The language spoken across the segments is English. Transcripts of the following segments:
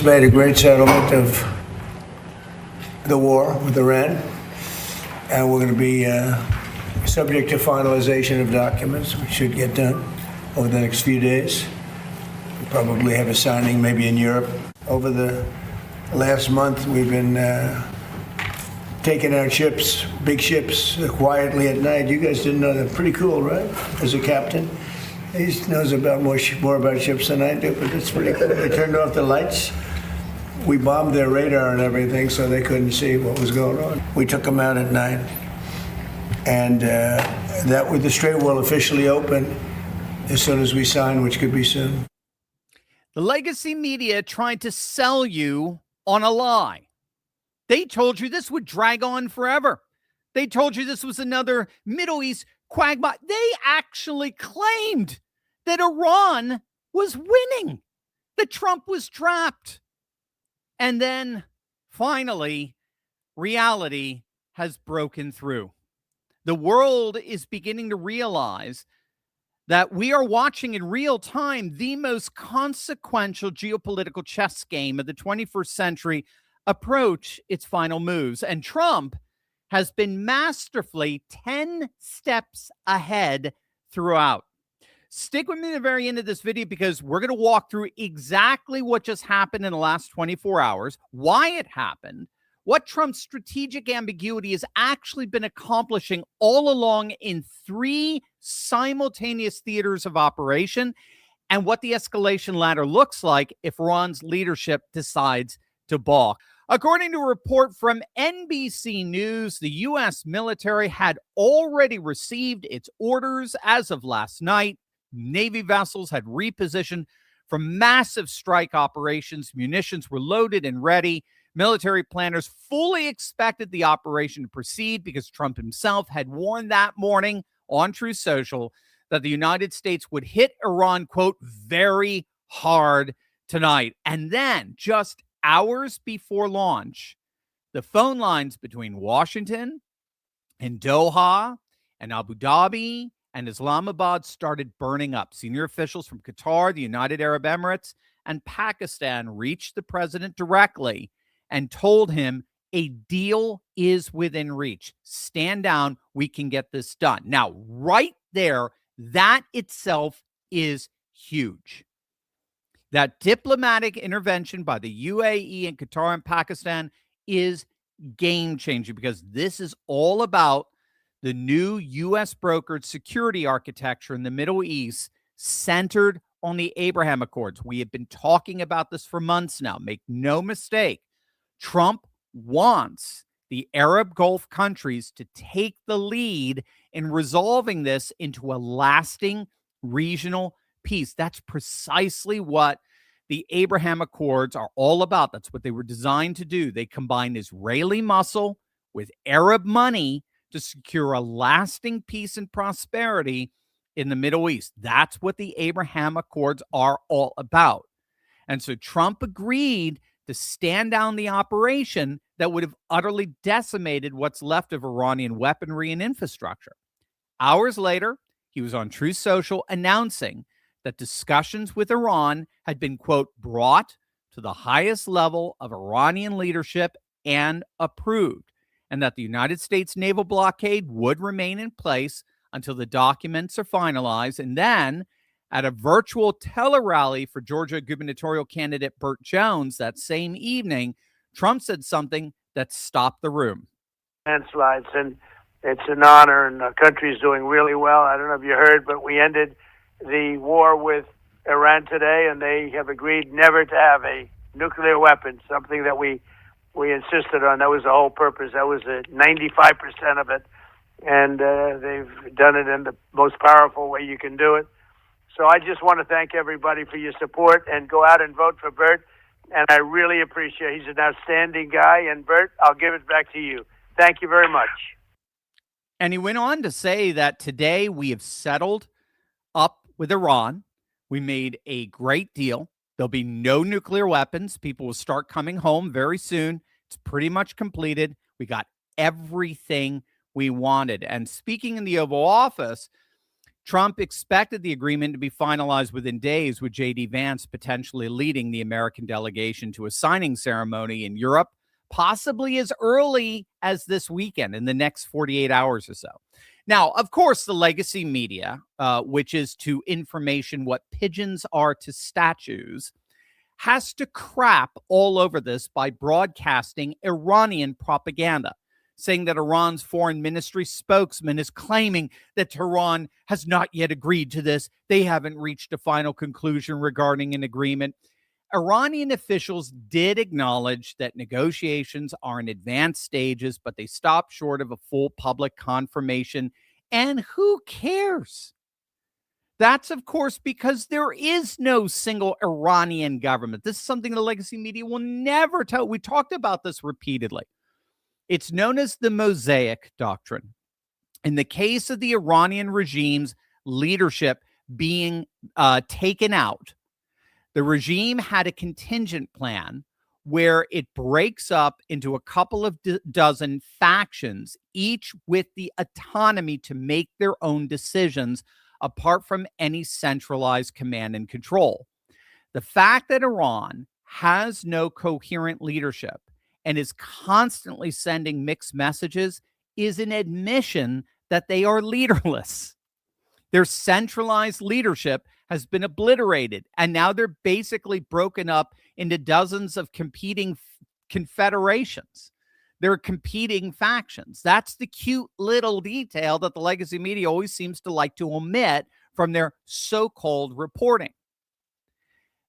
Made a great settlement of the war with Iran, and we're going to be subject to finalization of documents, which should get done over the next few days. We'll probably have a signing maybe in Europe. Over the last month, we've been taking out ships, big ships, quietly at night. You guys didn't know that. Pretty cool, right? As a captain. He knows about more about ships than I do, but it's pretty cool. They turned off the lights. We bombed their radar and everything, so they couldn't see what was going on. We took them out at night, and that with the Strait will officially open as soon as we sign, which could be soon. The legacy media tried to sell you on a lie. They told you this would drag on forever. They told you this was another Middle East quagmire. They actually claimed that Iran was winning, that Trump was trapped. And then, finally, reality has broken through. The world is beginning to realize that we are watching in real time the most consequential geopolitical chess game of the 21st century approach its final moves. And Trump has been masterfully 10 steps ahead throughout. Stick with me at the very end of this video because we're going to walk through exactly what just happened in the last 24 hours, why it happened, what Trump's strategic ambiguity has actually been accomplishing all along in 3 simultaneous theaters of operation, and what the escalation ladder looks like if Iran's leadership decides to balk. According to a report from NBC News, the U.S. military had already received its orders as of last night. Navy vessels had repositioned for massive strike operations. Munitions were loaded and ready. Military planners fully expected the operation to proceed because Trump himself had warned that morning on Truth Social that the United States would hit Iran, quote, very hard tonight. And then just hours before launch, the phone lines between Washington and Doha and Abu Dhabi and Islamabad started burning up. Senior officials from Qatar, the United Arab Emirates, and Pakistan reached the president directly and told him a deal is within reach. Stand down. We can get this done. Now, right there, that itself is huge. That diplomatic intervention by the UAE and Qatar and Pakistan is game-changing because this is all about the new U.S. brokered security architecture in the Middle East centered on the Abraham Accords. We have been talking about this for months now. Make no mistake. Trump wants the Arab Gulf countries to take the lead in resolving this into a lasting regional peace. That's precisely what the Abraham Accords are all about. That's what they were designed to do. They combine Israeli muscle with Arab money to secure a lasting peace and prosperity in the Middle East. That's what the Abraham Accords are all about. And so Trump agreed to stand down the operation that would have utterly decimated what's left of Iranian weaponry and infrastructure. Hours later, he was on Truth Social announcing that discussions with Iran had been, quote, brought to the highest level of Iranian leadership and approved, and that the United States naval blockade would remain in place until the documents are finalized. And then, at a virtual tele-rally for Georgia gubernatorial candidate Burt Jones that same evening, Trump said something that stopped the room. Landslides, and it's an honor, and the country's doing really well. I don't know if you heard, but we ended the war with Iran today, and they have agreed never to have a nuclear weapon, something that we insisted on. That was the whole purpose. That was 95% of it, and they've done it in the most powerful way you can do it. So I just want to thank everybody for your support, and go out and vote for Burt, and I really appreciate it. He's an outstanding guy, and Burt, I'll give it back to you. Thank you very much. And he went on to say that today we have settled up with Iran. We made a great deal. There'll be no nuclear weapons. People will start coming home very soon. It's pretty much completed. We got everything we wanted. And speaking in the Oval Office, Trump expected the agreement to be finalized within days, with J.D. Vance potentially leading the American delegation to a signing ceremony in Europe, possibly as early as this weekend, in the next 48 hours or so. Now, of course, the legacy media, which is to information what pigeons are to statues, has to crap all over this by broadcasting Iranian propaganda, saying that Iran's foreign ministry spokesman is claiming that Tehran has not yet agreed to this. They haven't reached a final conclusion regarding an agreement. Iranian officials did acknowledge that negotiations are in advanced stages, but they stopped short of a full public confirmation. And who cares? That's, of course, because there is no single Iranian government. This is something the legacy media will never tell. We talked about this repeatedly. It's known as the Mosaic Doctrine. In the case of the Iranian regime's leadership being taken out, the regime had a contingent plan where it breaks up into a couple of dozen factions, each with the autonomy to make their own decisions apart from any centralized command and control. The fact that Iran has no coherent leadership and is constantly sending mixed messages is an admission that they are leaderless. Their centralized leadership has been obliterated, and now they're basically broken up into dozens of competing confederations. They're competing factions. That's the cute little detail that the legacy media always seems to like to omit from their so-called reporting.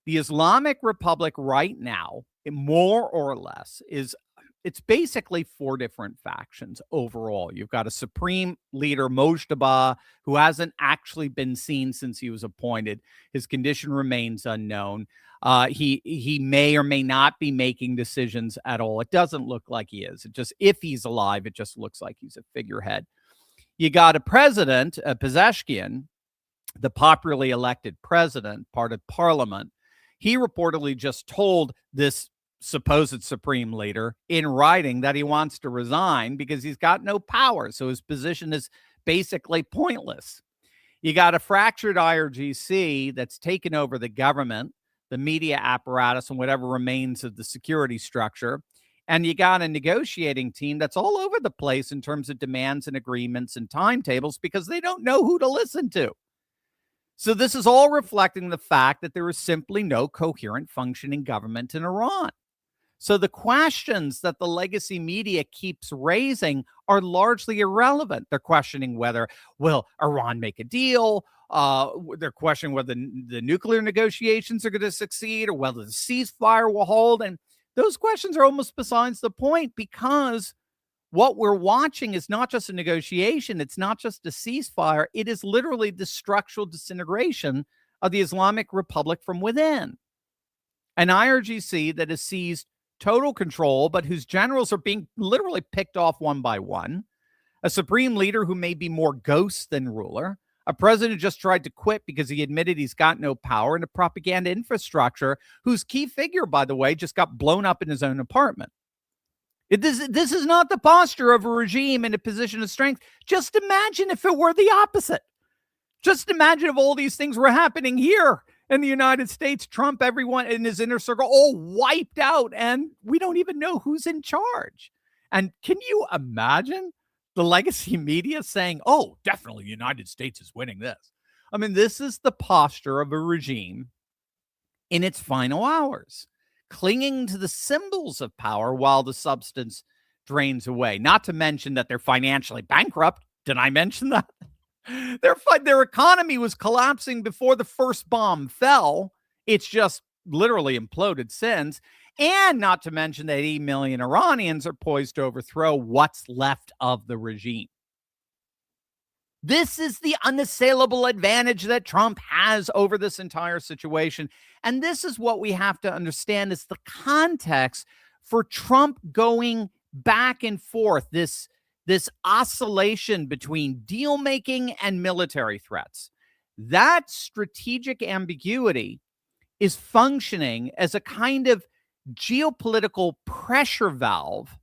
The Islamic Republic right now, more or less, it's basically four different factions overall. You've got a supreme leader, Mojtaba, who hasn't actually been seen since he was appointed. His condition remains unknown. He may or may not be making decisions at all. It doesn't look like he is. It just, if he's alive, it just looks like he's a figurehead. You got a president, Pezeshkian, the popularly elected president, part of parliament. He reportedly just told this supposed supreme leader in writing that he wants to resign because he's got no power. So his position is basically pointless. You got a fractured IRGC that's taken over the government, the media apparatus, and whatever remains of the security structure. And you got a negotiating team that's all over the place in terms of demands and agreements and timetables because they don't know who to listen to. So this is all reflecting the fact that there is simply no coherent functioning government in Iran. So the questions that the legacy media keeps raising are largely irrelevant. They're questioning whether, will Iran make a deal? They're questioning whether the nuclear negotiations are going to succeed or whether the ceasefire will hold. And those questions are almost besides the point, because what we're watching is not just a negotiation. It's not just a ceasefire. It is literally the structural disintegration of the Islamic Republic from within. An IRGC that has seized total control, but whose generals are being literally picked off one by one. A supreme leader who may be more ghost than ruler. A president who just tried to quit because he admitted he's got no power. And a propaganda infrastructure whose key figure, by the way, just got blown up in his own apartment. This is not the posture of a regime in a position of strength. Just imagine if it were the opposite. Just imagine if all these things were happening here in the United States. Trump, everyone in his inner circle, all wiped out, and we don't even know who's in charge. And can you imagine the legacy media saying, oh, definitely the United States is winning this? I mean, this is the posture of a regime in its final hours, clinging to the symbols of power while the substance drains away. Not to mention that they're financially bankrupt. Did I mention that? Their economy was collapsing before the first bomb fell. It's just literally imploded since. And not to mention that 80 million Iranians are poised to overthrow what's left of the regime. This is the unassailable advantage that Trump has over this entire situation. And this is what we have to understand is the context for Trump going back and forth, this oscillation between deal making and military threats. That strategic ambiguity is functioning as a kind of geopolitical pressure valve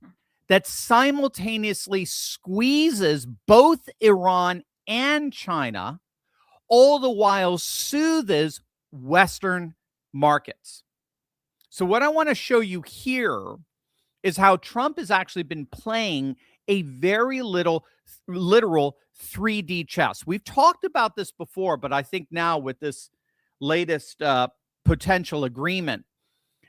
that simultaneously squeezes both Iran and China all the while soothes Western markets. So what I want to show you here is how Trump has actually been playing a very literal 3D chess. We've talked about this before, but I think now with this latest potential agreement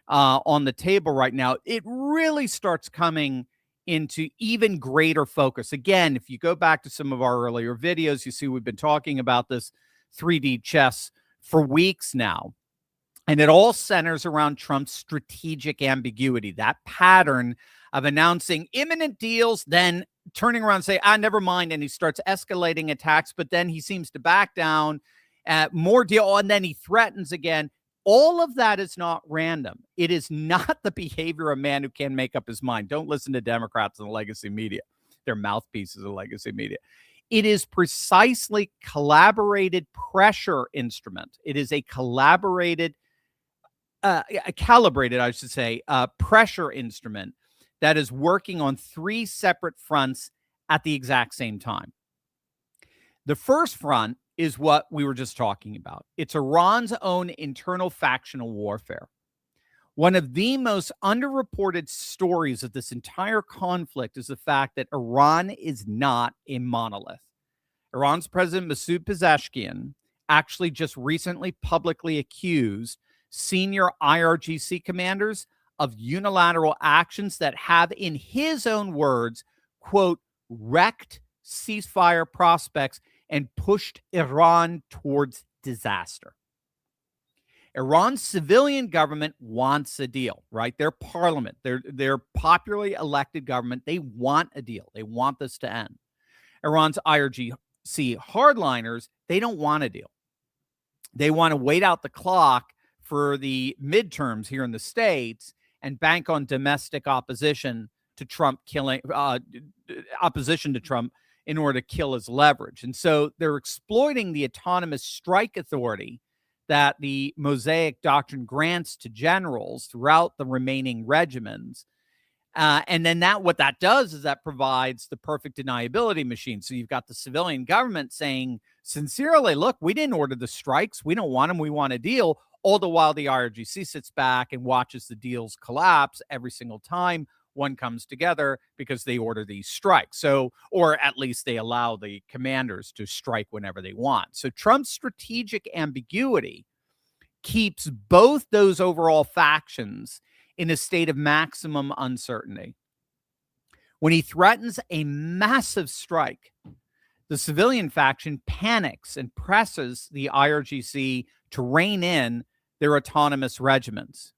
on the table right now, it really starts coming into even greater focus. Again, if you go back to some of our earlier videos, you see we've been talking about this 3D chess for weeks now. And it all centers around Trump's strategic ambiguity, that pattern of announcing imminent deals, then turning around and say, never mind. And he starts escalating attacks, but then he seems to back down, more deal, and then he threatens again. All of that is not random. It is not the behavior of a man who can't make up his mind. Don't listen to Democrats and the legacy media. They're mouthpieces of legacy media. It is precisely collaborated pressure instrument. It is a calibrated, I should say, pressure instrument that is working on three separate fronts at the exact same time. The first front is what we were just talking about. It's Iran's own internal factional warfare. One of the most underreported stories of this entire conflict is the fact that Iran is not a monolith. Iran's President Masoud Pezeshkian actually just recently publicly accused senior IRGC commanders of unilateral actions that have, in his own words, quote, wrecked ceasefire prospects and pushed Iran towards disaster. Iran's civilian government wants a deal, right? Their parliament, their popularly elected government, they want a deal. They want this to end. Iran's IRGC hardliners, they don't want a deal. They want to wait out the clock for the midterms here in the States and bank on domestic opposition to Trump opposition to Trump in order to kill his leverage. And so they're exploiting the autonomous strike authority that the Mosaic Doctrine grants to generals throughout the remaining regiments. And then what that does is that provides the perfect deniability machine. So you've got the civilian government saying sincerely, look, we didn't order the strikes. We don't want them. We want a deal. All the while the IRGC sits back and watches the deals collapse every single time one comes together because they order these strikes. So, or at least they allow the commanders to strike whenever they want. So Trump's strategic ambiguity keeps both those overall factions in a state of maximum uncertainty. When he threatens a massive strike, the civilian faction panics and presses the IRGC to rein in their autonomous regiments.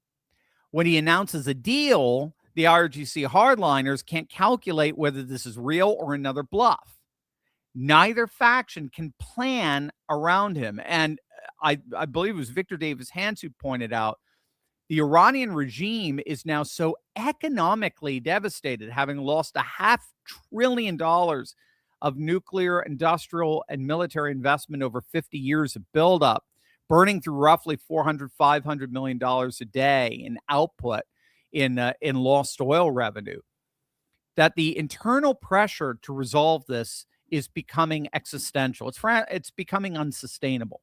When he announces a deal, the IRGC hardliners can't calculate whether this is real or another bluff. Neither faction can plan around him. And I believe it was Victor Davis Hans who pointed out the Iranian regime is now so economically devastated, having lost $500 billion of nuclear, industrial, and military investment over 50 years of buildup, burning through roughly $400-500 million a day in output in lost oil revenue, that the internal pressure to resolve this is becoming existential. It's becoming unsustainable.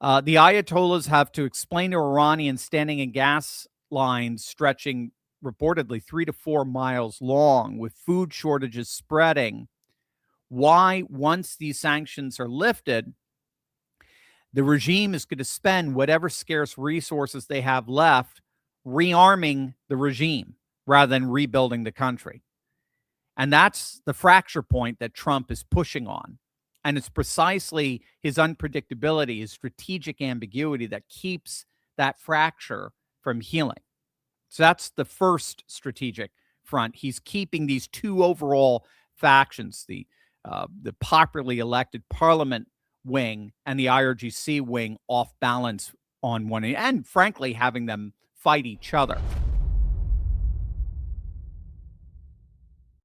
The Ayatollahs have to explain to Iranians standing in gas lines stretching reportedly 3 to 4 miles long, with food shortages spreading, why, once these sanctions are lifted, the regime is going to spend whatever scarce resources they have left rearming the regime rather than rebuilding the country. And that's the fracture point that Trump is pushing on. And it's precisely his unpredictability, his strategic ambiguity that keeps that fracture from healing. So that's the first strategic front. He's keeping these two overall factions, the popularly elected parliament wing and the IRGC wing, off balance on one end, and frankly, having them fight each other.